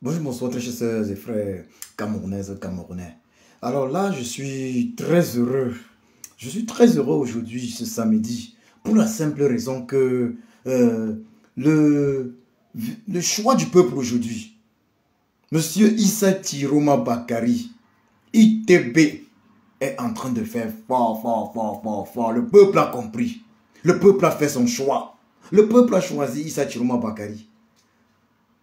Bonjour, bonsoir, très chers sœurs et frères camerounaises, camerounais. Alors là, je suis très heureux. Je suis très heureux aujourd'hui, ce samedi, pour la simple raison que le, le choix du peuple aujourd'hui, Monsieur Issa Tiroma Bakari, ITB, est en train de faire fort, fort, fort, fort, fort. Le peuple a compris. Le peuple a fait son choix. Le peuple a choisi Issa Tiroma Bakari.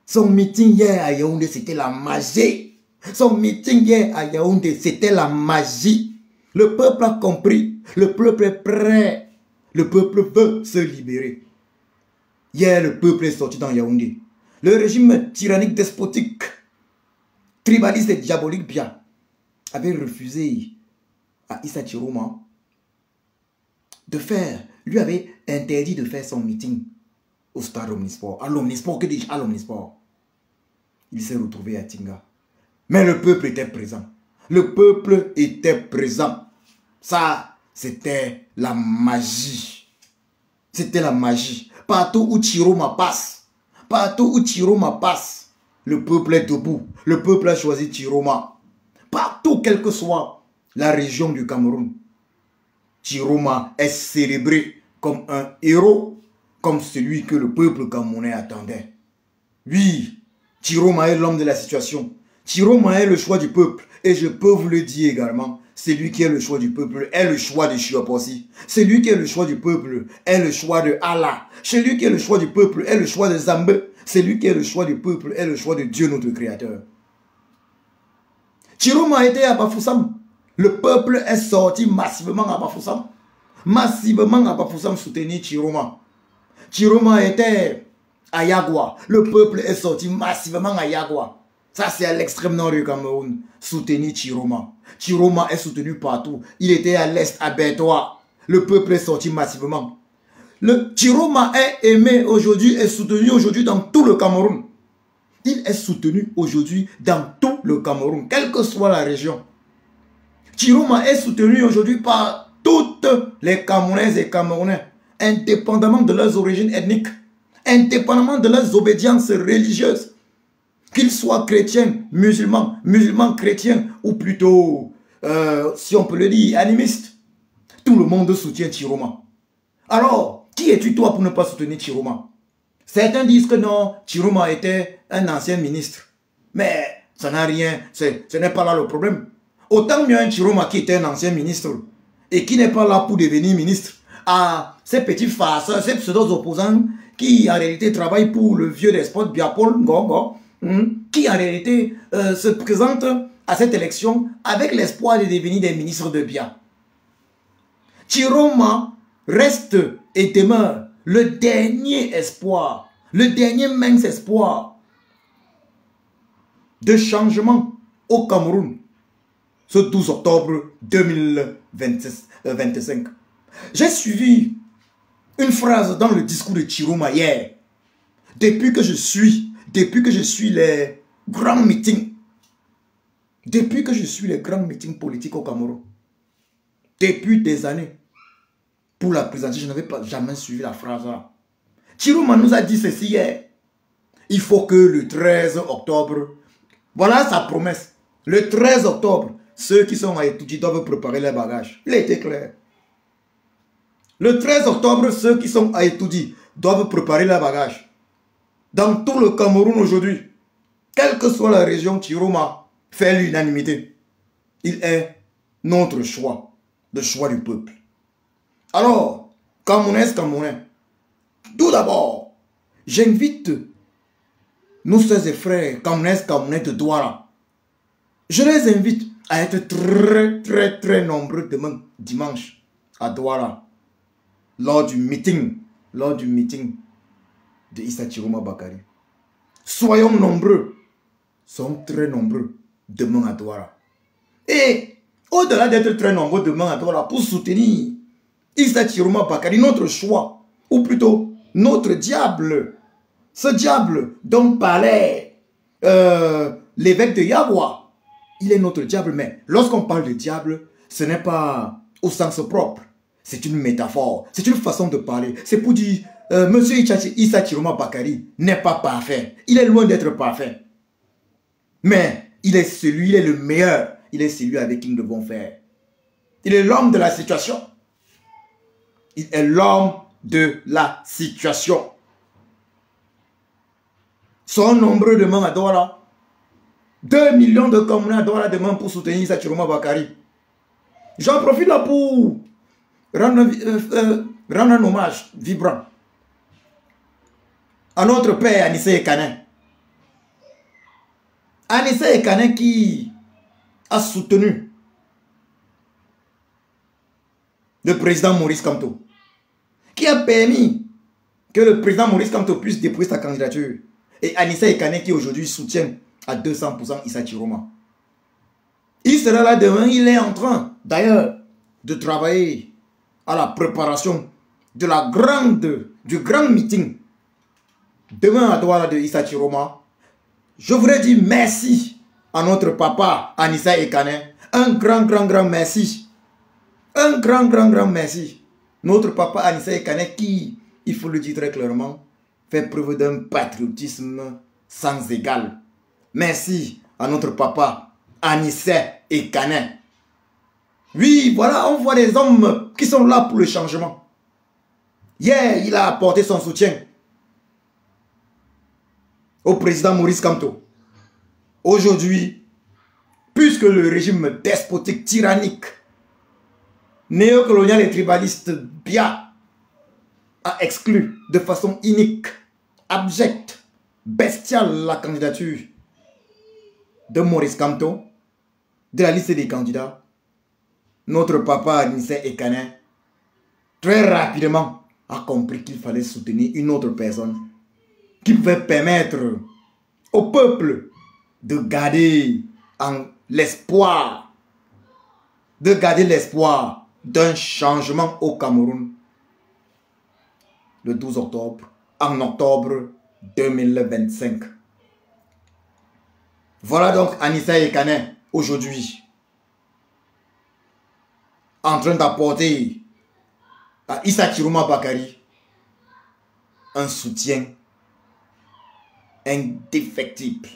Son meeting hier à Yaoundé, c'était la magie. Son meeting hier à Yaoundé, c'était la magie. Le peuple a compris. Le peuple est prêt. Le peuple veut se libérer. Hier, le peuple est sorti dans Yaoundé. Le régime tyrannique, despotique, tribaliste et diabolique bien avait refusé à Issa Tiroma de faire, lui avait interdit de faire son meeting au stade Omnisport. À l'Omnisport, que dis-je? À l'Omnisport. Il s'est retrouvé à Tinga. Mais le peuple était présent. Le peuple était présent. Ça, c'était la magie. C'était la magie. Partout où Tiroma passe, partout où Tiroma passe, le peuple est debout. Le peuple a choisi Tiroma. Partout, quelle que soit la région du Cameroun, Tiroma est célébré comme un héros, comme celui que le peuple camerounais attendait. Oui, Tiroma est l'homme de la situation. Tiroma est le choix du peuple. Et je peux vous le dire également, celui qui est le choix du peuple est le choix de Chiopossi. Celui qui est le choix du peuple est le choix de Allah. Celui qui est le choix du peuple est le choix de Zambé. Celui qui est le choix du peuple est le choix de Dieu notre Créateur. Tiroma était à Bafoussam. Le peuple est sorti massivement à Bafoussam. Massivement à Bafoussam soutenir Tiroma. Tiroma était à Yagua. Le peuple est sorti massivement à Yagua. Ça, c'est à l'extrême nord du Cameroun. Soutenir Tiroma. Tiroma est soutenu partout. Il était à l'est, à Bertois. Le peuple est sorti massivement. Le Tiroma est aimé aujourd'hui et soutenu aujourd'hui dans tout le Cameroun. Il est soutenu aujourd'hui dans tout le Cameroun, quelle que soit la région. Tiroma est soutenu aujourd'hui par toutes les Camerounaises et Camerounais, indépendamment de leurs origines ethniques, indépendamment de leurs obédiences religieuses, qu'ils soient chrétiens, musulmans, musulmans chrétiens, ou plutôt, si on peut le dire, animistes. Tout le monde soutient Tiroma. Alors, qui es-tu toi pour ne pas soutenir Tiroma? Certains disent que non, Tiroma était un ancien ministre. Mais ça n'a rien, ce n'est pas là le problème. Autant mieux un Tiroma qui était un ancien ministre et qui n'est pas là pour devenir ministre, à ces petits farceurs, ces pseudo-opposants qui en réalité travaillent pour le vieux despote Biapol Ngongo, qui en réalité se présentent à cette élection avec l'espoir de devenir des ministres de Bia. Tiroma reste et demeure le dernier espoir, le dernier mince espoir de changement au Cameroun ce 12 octobre 2025. J'ai suivi une phrase dans le discours de Tiroma hier. Depuis que je suis les grands meetings, politiques au Cameroun, depuis des années, pour la présenter, je n'avais jamais suivi la phrase là. Tiroma nous a dit ceci hier. Il faut que le 13 octobre, voilà sa promesse. Le 13 octobre, ceux qui sont à Etoudi doivent préparer leurs bagages. Il a été clair. Le 13 octobre, ceux qui sont à Etoudi doivent préparer leurs bagages. Dans tout le Cameroun aujourd'hui, quelle que soit la région, Tiroma fait l'unanimité. Il est notre choix, le choix du peuple. Alors, Camerounaises, Camerounais, tout d'abord, j'invite nos sœurs et frères Camerounaises, Camerounais de Douala. Je les invite à être très nombreux demain, dimanche, à Douala, lors du meeting de Issa Tiroma Bakari. Soyons nombreux, sommes très nombreux demain à Douala. Et au-delà d'être très nombreux demain à Douala pour soutenir Issa Tiroma Bakari, notre choix, ou plutôt notre diable, ce diable dont parlait l'évêque de Yagua, il est notre diable, mais lorsqu'on parle de diable, ce n'est pas au sens propre, c'est une métaphore, c'est une façon de parler, c'est pour dire, Monsieur Issa Tiroma Bakari n'est pas parfait, il est loin d'être parfait. Mais il est le meilleur. Il est celui avec qui nous devons faire. Il est l'homme de la situation. Il est l'homme de la situation. Sont nombreux demain à Douala. 2 millions de Camerounais à Douala demain pour soutenir Issa Chiroma Bakary. J'en profite là pour rendre un hommage vibrant à notre père Anissé Ekanen. Anissé Ekanen qui a soutenu le président Maurice Kamto, qui a permis que le président Maurice Kamto puisse déposer sa candidature. Et Anissé Ekanen qui aujourd'hui soutient à 200% Issa Chiroma. Il sera là demain, il est en train d'ailleurs de travailler à la préparation de du grand meeting demain à Douala de Issa Chiroma. Je voudrais dire merci à notre papa Anissé Ekanen. Un grand merci. Un grand merci. Notre papa Anissé Ekanen qui, il faut le dire très clairement, fait preuve d'un patriotisme sans égal. Merci à notre papa Anissé Ekanen. Oui, voilà, on voit des hommes qui sont là pour le changement. Hier, il a apporté son soutien au président Maurice Kamto. Aujourd'hui, puisque le régime despotique, tyrannique, néocolonial et tribaliste Biya a exclu de façon inique, abjecte, bestiale la candidature de Maurice Kamto de la liste des candidats, notre papa Anissé Ekanen très rapidement a compris qu'il fallait soutenir une autre personne qui pouvait permettre au peuple de garder l'espoir, d'un changement au Cameroun le 12 octobre, en octobre 2025. Voilà donc Anissé Ekanen aujourd'hui en train d'apporter à Issa Chiroma Bakary un soutien indéfectible.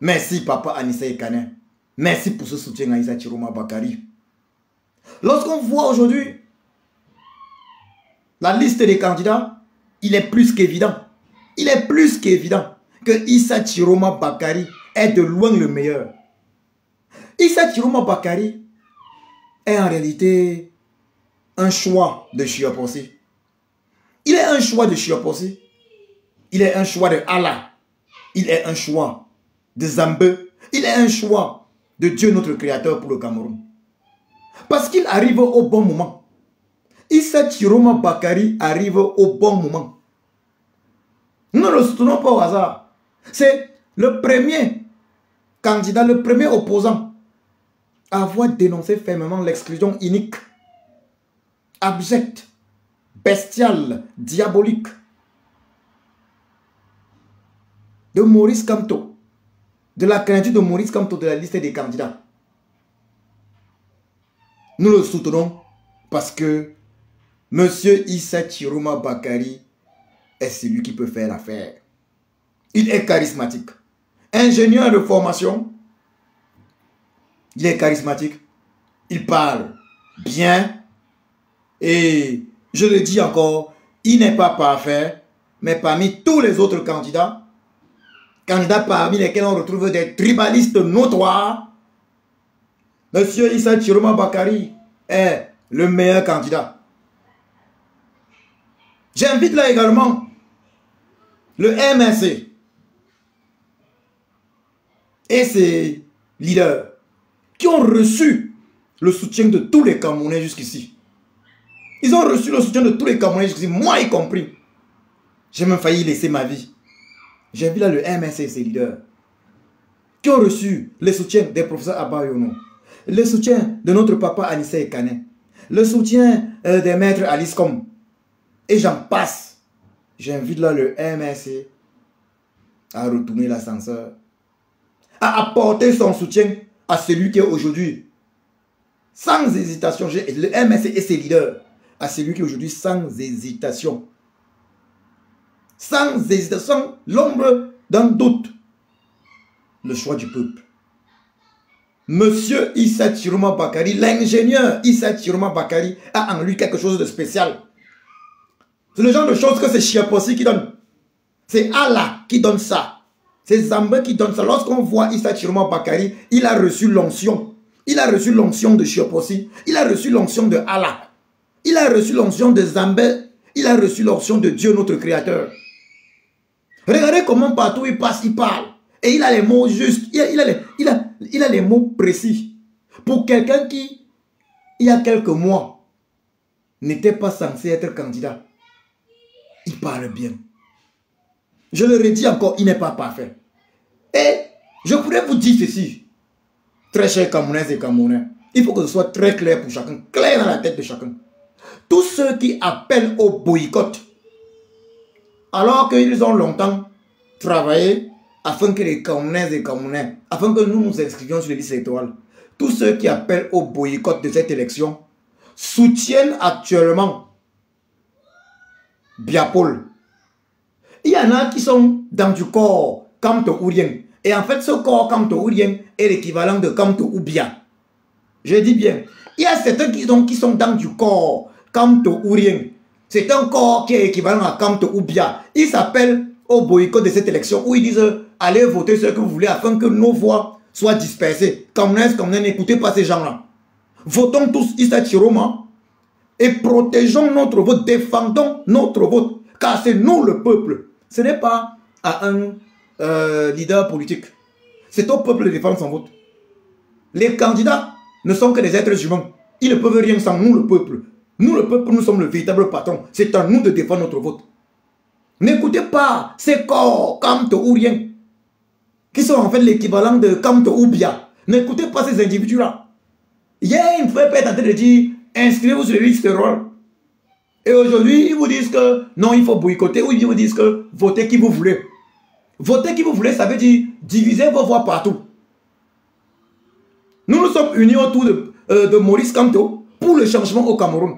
Merci papa Anissé Ekanen. Merci pour ce soutien à Issa Chiroma Bakary. Lorsqu'on voit aujourd'hui la liste des candidats, il est plus qu'évident. Il est plus qu'évident que Issa Chiroma Bakary est de loin le meilleur. Issa Chiroma Bakary est en réalité un choix de Chiapossi. Il est un choix de Chiapossi. Il est un choix de Allah. Il est un choix de Zambé. Il est un choix de Dieu notre Créateur pour le Cameroun. Parce qu'il arrive au bon moment. Issa Chiroma Bakary arrive au bon moment. Nous ne le soutenons pas au hasard. C'est le premier candidat, le premier opposant à avoir dénoncé fermement l'exclusion inique, abjecte, bestiale, diabolique de Maurice Kamto, de la candidature de Maurice Kamto de la liste des candidats. Nous le soutenons parce que M. Issa Chiroma Bakary est celui qui peut faire l'affaire. Il est charismatique. Ingénieur de formation, il est charismatique. Il parle bien. Et je le dis encore, il n'est pas parfait, mais parmi tous les autres candidats parmi lesquels on retrouve des tribalistes notoires, M. Issa Chiroma Bakary est le meilleur candidat. J'invite là également le MNC et ses leaders qui ont reçu le soutien de tous les Camerounais jusqu'ici. Ils ont reçu le soutien de tous les Camerounais jusqu'ici, moi y compris. J'ai même failli laisser ma vie. J'invite là le MNC et ses leaders qui ont reçu le soutien des professeurs Abba Yono, le soutien de notre papa Anissé Ekanen, le soutien des maîtres Aliscom, et j'en passe. J'invite là le MNC à retourner l'ascenseur, à apporter son soutien à celui qui est aujourd'hui, sans hésitation, le MNC et ses leaders, à celui qui est aujourd'hui sans hésitation, l'ombre d'un doute, le choix du peuple. Monsieur Issa Chiroma Bakari, l'ingénieur Issa Chiroma Bakari a en lui quelque chose de spécial. C'est le genre de choses que c'est Chiapossi qui donne. C'est Allah qui donne ça. C'est Zambé qui donne ça. Lorsqu'on voit Issa Chiroma Bakari, il a reçu l'onction. Il a reçu l'onction de Chiapossi. Il a reçu l'onction de Allah. Il a reçu l'onction de Zambé. Il a reçu l'onction de Dieu, notre Créateur. Regardez comment partout il passe, il parle. Et il a les mots justes. Il a les mots précis. Pour quelqu'un qui, il y a quelques mois, n'était pas censé être candidat. Il parle bien. Je le redis encore, il n'est pas parfait. Et je pourrais vous dire ceci, très chers Camerounaises et Camerounais, il faut que ce soit très clair pour chacun, clair dans la tête de chacun. Tous ceux qui appellent au boycott, alors qu'ils ont longtemps travaillé afin que les Camerounaises et Camerounais, afin que nous nous inscrivions sur les listes électorales, tous ceux qui appellent au boycott de cette élection soutiennent actuellement Biapol. Il y en a qui sont dans du corps Kamto-Ourien. Et en fait, ce corps Kamto-Ourien est l'équivalent de Kamto-Oubia. Je dis bien. Il y a certains qui sont dans du corps Kamto-Ourien. C'est un corps qui est équivalent à Kamto-Oubia. Ils s'appellent au boycott de cette élection où ils disent allez voter ce que vous voulez afin que nos voix soient dispersées. Comme n'écoutez pas ces gens-là. Votons tous Issa Chiroma et protégeons notre vote, défendons notre vote. Car c'est nous le peuple. Ce n'est pas à un leader politique. C'est au peuple de défendre son vote. Les candidats ne sont que des êtres humains. Ils ne peuvent rien sans nous, le peuple. Nous, le peuple, nous sommes le véritable patron. C'est à nous de défendre notre vote. N'écoutez pas ces corps Kamto-Ourien qui sont en fait l'équivalent de Kamto-Oubia. N'écoutez pas ces individus-là. Hier, ils ne pouvaient pas être en train de dire inscrivez-vous sur les listes électorales. Et aujourd'hui, ils vous disent que non, il faut boycotter, ou ils vous disent que votez qui vous voulez. Votez qui vous voulez, ça veut dire diviser vos voix partout. Nous nous sommes unis autour de Maurice Kamto pour le changement au Cameroun.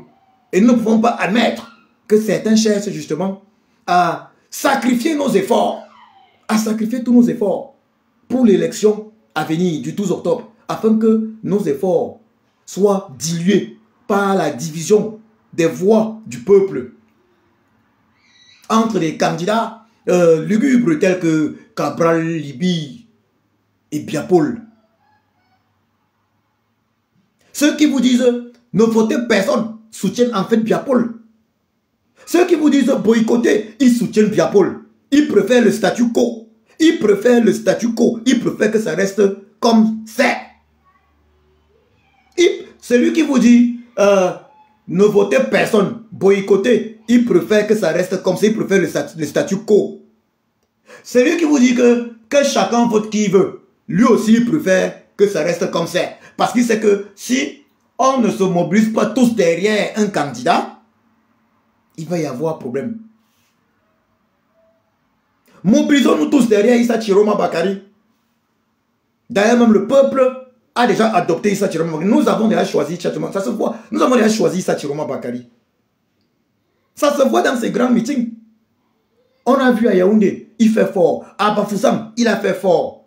Et nous ne pouvons pas admettre que certains cherchent justement à sacrifier nos efforts, à sacrifier tous nos efforts pour l'élection à venir du 12 octobre, afin que nos efforts soient dilués par la division des voix du peuple entre les candidats lugubres tels que Cabral, Libye et Biapol. Ceux qui vous disent ne votez personne soutiennent en fait Biapol. Ceux qui vous disent boycotter, ils soutiennent Biapol. Ils préfèrent le statu quo. Ils préfèrent le statu quo. Ils préfèrent que ça reste comme c'est. Celui qui vous dit ne votez personne, boycottez, il préfère que ça reste comme ça, il préfère le statu quo. Celui qui vous dit que chacun vote qui veut, lui aussi il préfère que ça reste comme ça. Parce qu'il sait que si on ne se mobilise pas tous derrière un candidat, il va y avoir problème. Mobilisons-nous tous derrière Issa Chiroma Bakari. D'ailleurs, même le peuple a déjà adopté Issa Chiroma Bakari. Nous avons déjà choisi Issa Chiroma. Ça se voit. Nous avons déjà choisi Issa Chiroma Bakari. Ça se voit dans ces grands meetings. On a vu à Yaoundé, il fait fort. À Bafoussam, il a fait fort.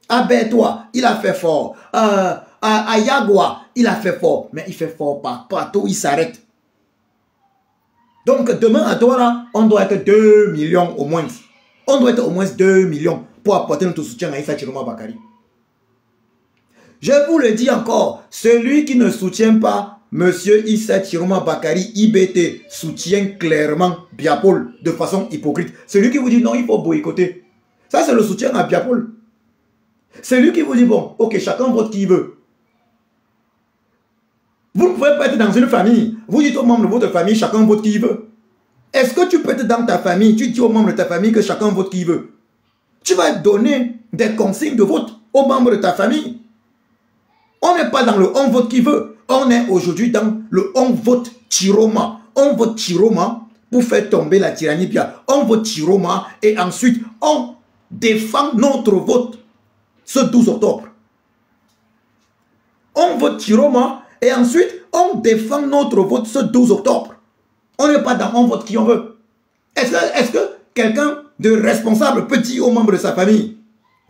À Bertois, il a fait fort. À Yagua, il a fait fort. Mais il fait fort partout, il s'arrête. Donc demain à Douala, on doit être 2 millions au moins. On doit être au moins 2 millions pour apporter notre soutien à Issa Chiroma Bakari. Je vous le dis encore, celui qui ne soutient pas Monsieur Issa Chiroma Bakari, IBT, soutient clairement Biapol de façon hypocrite. Celui qui vous dit non, il faut boycotter. Ça, c'est le soutien à Biapol. Celui qui vous dit bon, ok, chacun vote qui veut. Vous ne pouvez pas être dans une famille. Vous dites aux membres de votre famille, chacun vote qui veut. Est-ce que tu peux être dans ta famille, tu dis aux membres de ta famille que chacun vote qui veut. Tu vas donner des consignes de vote aux membres de ta famille. On n'est pas dans le on vote qui veut. On est aujourd'hui dans le on vote Chiroma. On vote Chiroma pour faire tomber la tyrannie Bia. On vote Chiroma et ensuite on défend notre vote ce 12 octobre. On vote Chiroma et ensuite on défend notre vote ce 12 octobre. On n'est pas dans on vote qui on veut. Est-ce que quelqu'un de responsable peut dire aux membres de sa famille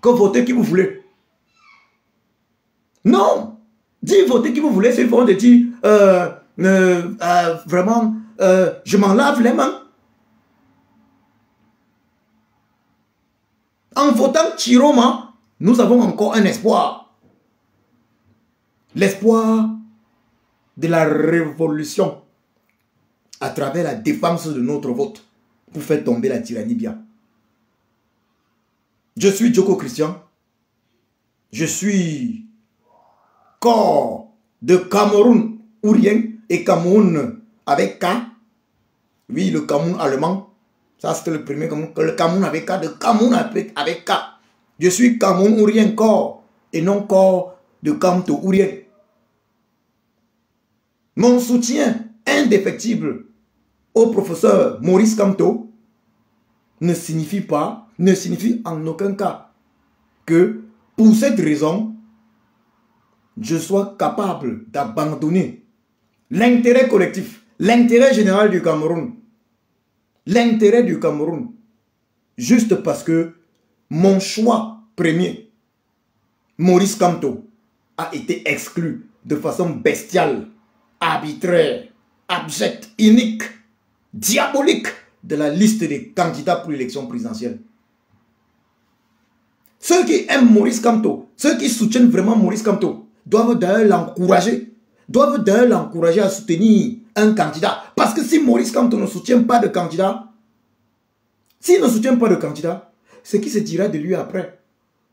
que votez qui vous voulez. Non. Dis votez qui vous voulez, c'est vont te dire vraiment, je m'en lave les mains. En votant Chiroma, nous avons encore un espoir. L'espoir de la révolution à travers la défense de notre vote pour faire tomber la tyrannie bien. Je suis Djoko Christian. Je suis corps de Cameroun ourien et Cameroun avec K. Oui, le Cameroun allemand. Ça, c'était le premier Cameroun. Le Cameroun avec K, de Cameroun avec K. Je suis Cameroun ourien corps et non corps de Kamto ourien. Mon soutien indéfectible au professeur Maurice Kamto ne signifie en aucun cas que pour cette raison, je sois capable d'abandonner l'intérêt collectif, l'intérêt général du Cameroun, l'intérêt du Cameroun, juste parce que mon choix premier, Maurice Kamto, a été exclu de façon bestiale, arbitraire, abjecte, inique, diabolique de la liste des candidats pour l'élection présidentielle. Ceux qui aiment Maurice Kamto, ceux qui soutiennent vraiment Maurice Kamto, doivent d'ailleurs l'encourager à soutenir un candidat. Parce que si Maurice Kamto ne soutient pas de candidat, ce qui se dira de lui après,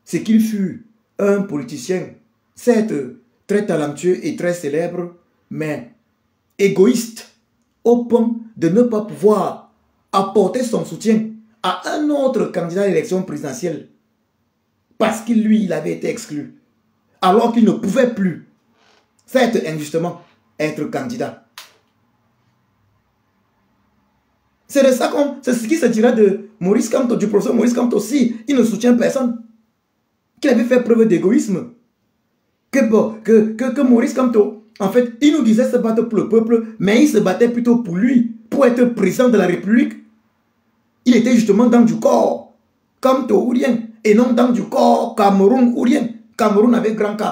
c'est qu'il fut un politicien, certes très talentueux et très célèbre, mais égoïste, au point de ne pas pouvoir apporter son soutien à un autre candidat à l'élection présidentielle. Parce qu'il, lui, il avait été exclu. Alors qu'il ne pouvait plus, certes injustement, être candidat. C'est ce qui se dira de Maurice Kamto, du professeur Maurice Kamto, si il ne soutient personne. Qu'il avait fait preuve d'égoïsme. Que Maurice Kamto, en fait, il nous disait se battre pour le peuple, mais il se battait plutôt pour lui, pour être président de la République. Il était justement dans du corps Kamto ourien et non dans du corps Cameroun ourien. Cameroun avec grand K.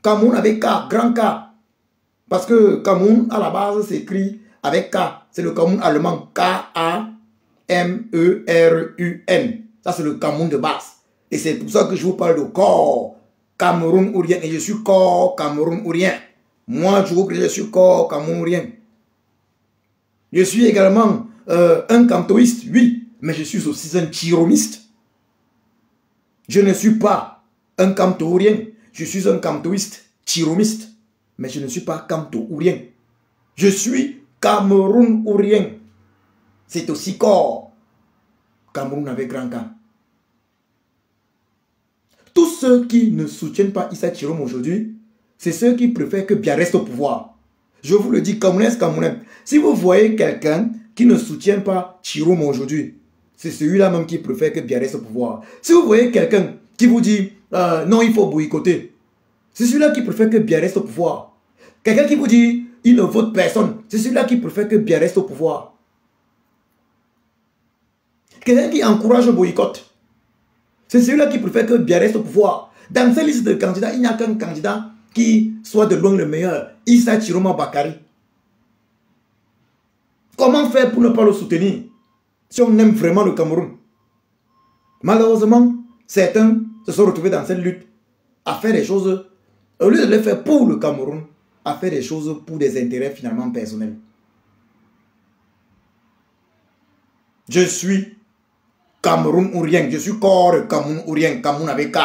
Cameroun avec K, grand K. Parce que Cameroun, à la base, s'écrit avec K. C'est le Cameroun allemand. K-A-M-E-R-U-N. Ça, c'est le Cameroun de base. Et c'est pour ça que je vous parle de corps Cameroun ourien. Et je suis corps Cameroun ourien. Moi, je suis corps Cameroun ourien. Je suis également un kamtoïste, oui. Mais je suis aussi un chiromiste. Je ne suis pas un kamto-ourien. Je suis un kamtoïste, chiromiste. Mais je ne suis pas kamto-ourien. Je suis Cameroun-ourien. C'est aussi corps Cameroun avec grand K. Tous ceux qui ne soutiennent pas Issa Chirom aujourd'hui, c'est ceux qui préfèrent que Biya reste au pouvoir. Je vous le dis, Camerounais. Si vous voyez quelqu'un qui ne soutient pas Chirom aujourd'hui, c'est celui-là même qui préfère que Biya reste au pouvoir. Si vous voyez quelqu'un qui vous dit non, il faut boycotter, c'est celui-là qui préfère que Biya reste au pouvoir. Quelqu'un qui vous dit il ne vote personne, c'est celui-là qui préfère que Biya reste au pouvoir. Quelqu'un qui encourage le boycott, c'est celui-là qui préfère que Biya reste au pouvoir. Dans cette liste de candidats, il n'y a qu'un candidat qui soit de loin le meilleur, Issa Chiroma Bakary. Comment faire pour ne pas le soutenir si on aime vraiment le Cameroun? Malheureusement, certains se sont retrouvés dans cette lutte à faire des choses, au lieu de les faire pour le Cameroun, à faire des choses pour des intérêts finalement personnels. Je suis Cameroun ourien, je suis corps de Cameroun ourien, Cameroun avec K,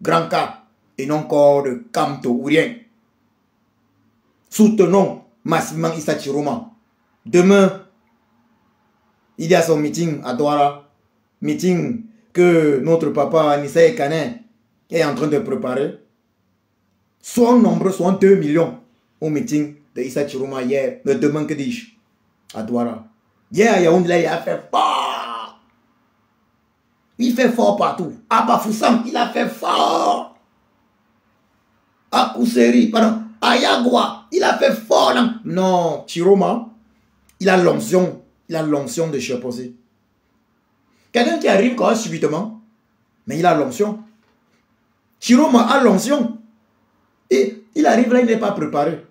grand K, et non corps de Kamto ourien. Soutenons massivement Issa Chiroma. Demain, il y a son meeting à Douala, meeting que notre papa Nissa Ekanen est en train de préparer. Soyons nombreux, soyons 2 millions au meeting de Issa Chiroma hier, demain que dis-je, à Douala. Hier à Yaoundé, il a fait fort. Il fait fort partout. À Bafoussam, il a fait fort. À Kousseri, pardon, à Yagua, il a fait fort. Non, Chiroma, il a l'onction de Cheposé. Quelqu'un qui arrive quand même subitement, mais il a l'onction. Chiroma a l'onction. Et il arrive là, il n'est pas préparé.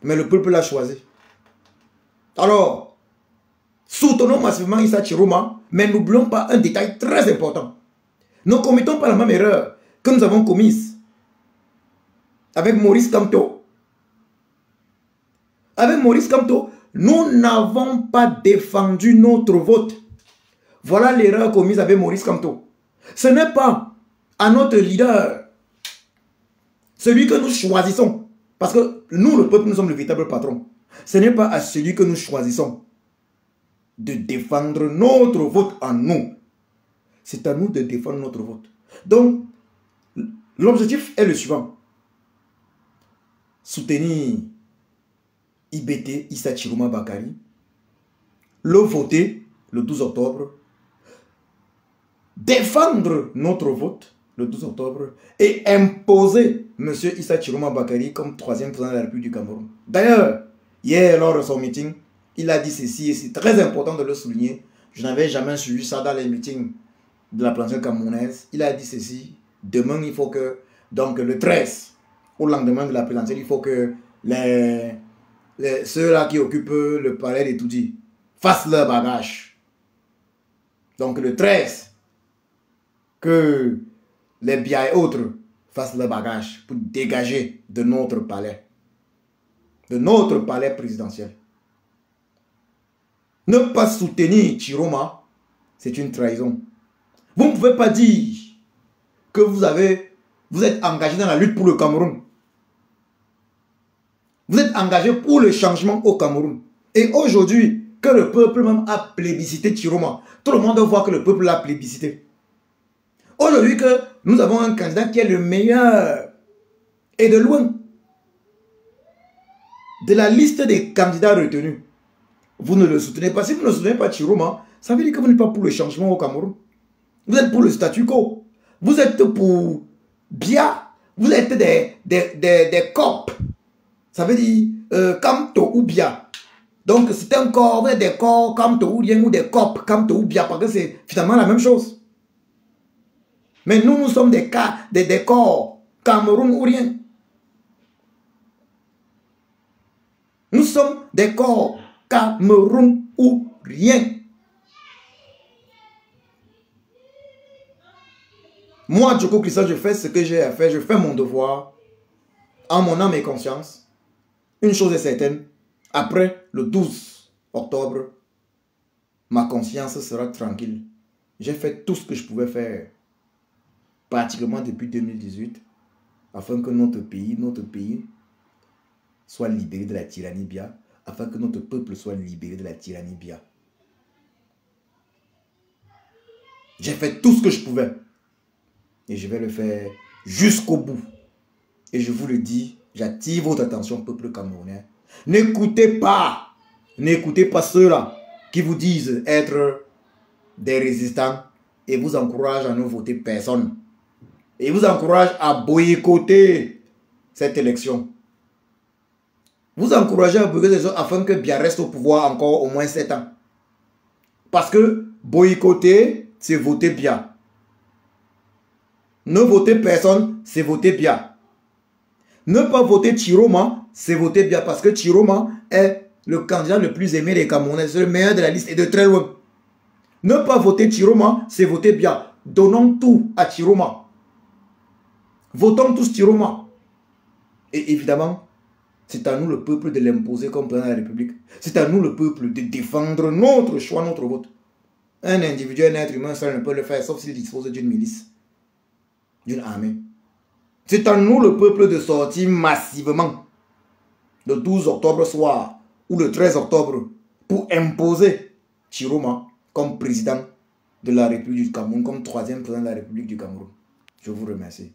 Mais le peuple l'a choisi. Alors, soutenons massivement Issa Chiroma, mais n'oublions pas un détail très important. Ne commettons pas la même erreur que nous avons commise avec Maurice Kamto. Avec Maurice Kamto, nous n'avons pas défendu notre vote. Voilà l'erreur commise avec Maurice Kamto. Ce n'est pas à notre leader, celui que nous choisissons, parce que nous, le peuple, nous sommes le véritable patron. Ce n'est pas à celui que nous choisissons de défendre notre vote en nous. C'est à nous de défendre notre vote. Donc, l'objectif est le suivant. Soutenir IBT, Issa Chiroma Bakari, le voter le 12 octobre, défendre notre vote le 12 octobre et imposer M. Issa Chiroma Bakari comme troisième président de la République du Cameroun. D'ailleurs, hier, lors de son meeting, il a dit ceci, et c'est très important de le souligner. Je n'avais jamais suivi ça dans les meetings de la planète camerounaise. Il a dit ceci. Demain, il faut que, donc le 13, au lendemain de la présidentielle, il faut que ceux-là qui occupent le palais de Toudi fassent leur bagage. Donc le 13, que les biens et autres fassent leur bagage pour dégager de notre palais présidentiel. Ne pas soutenir Chiroma, c'est une trahison. Vous ne pouvez pas dire que vous êtes engagé dans la lutte pour le Cameroun. Vous êtes engagé pour le changement au Cameroun. Et aujourd'hui, que le peuple même a plébiscité Chiroma, tout le monde voit que le peuple l'a plébiscité. Aujourd'hui que nous avons un candidat qui est le meilleur, et de loin, de la liste des candidats retenus, vous ne le soutenez pas. Si vous ne soutenez pas Chiroma, ça veut dire que vous n'êtes pas pour le changement au Cameroun. Vous êtes pour le statu quo. Vous êtes pour Bia. Vous êtes des copes. Ça veut dire Kamto ou Bia. Donc c'est un corps, vous êtes des corps Kamto ou rien, ou des copes Kamto ou Bia, parce que c'est finalement la même chose. Mais nous sommes des corps Cameroun ou rien. Nous sommes des corps Cameroun ou rien. Moi, Djoko Christian, je fais ce que j'ai à faire. Je fais mon devoir en mon âme et conscience. Une chose est certaine. Après le 12 octobre, ma conscience sera tranquille. J'ai fait tout ce que je pouvais faire, pratiquement depuis 2018, afin que notre pays soit libéré de la tyrannie Bia, afin que notre peuple soit libéré de la tyrannie Bia. J'ai fait tout ce que je pouvais. Et je vais le faire jusqu'au bout. Et je vous le dis, j'attire votre attention, peuple camerounais. N'écoutez pas ceux-là qui vous disent être des résistants et vous encouragent à ne voter personne. Et vous encouragent à boycotter cette élection. Vous encouragez à boycotter les autres afin que Bia reste au pouvoir encore au moins 7 ans. Parce que boycotter, c'est voter Bia. Ne voter personne, c'est voter Bia. Ne pas voter Chiroma, c'est voter Bia. Parce que Chiroma est le candidat le plus aimé des Camerounais. C'est le meilleur de la liste et de très loin. Ne pas voter Chiroma, c'est voter Bia. Donnons tout à Chiroma. Votons tous Chiroma. Et évidemment, c'est à nous le peuple de l'imposer comme président de la République. C'est à nous le peuple de défendre notre choix, notre vote. Un individu, un être humain, ça ne peut le faire, sauf s'il dispose d'une milice, d'une armée. C'est à nous le peuple de sortir massivement le 12 octobre soir ou le 13 octobre pour imposer Chiroma comme président de la République du Cameroun, comme troisième président de la République du Cameroun. Je vous remercie.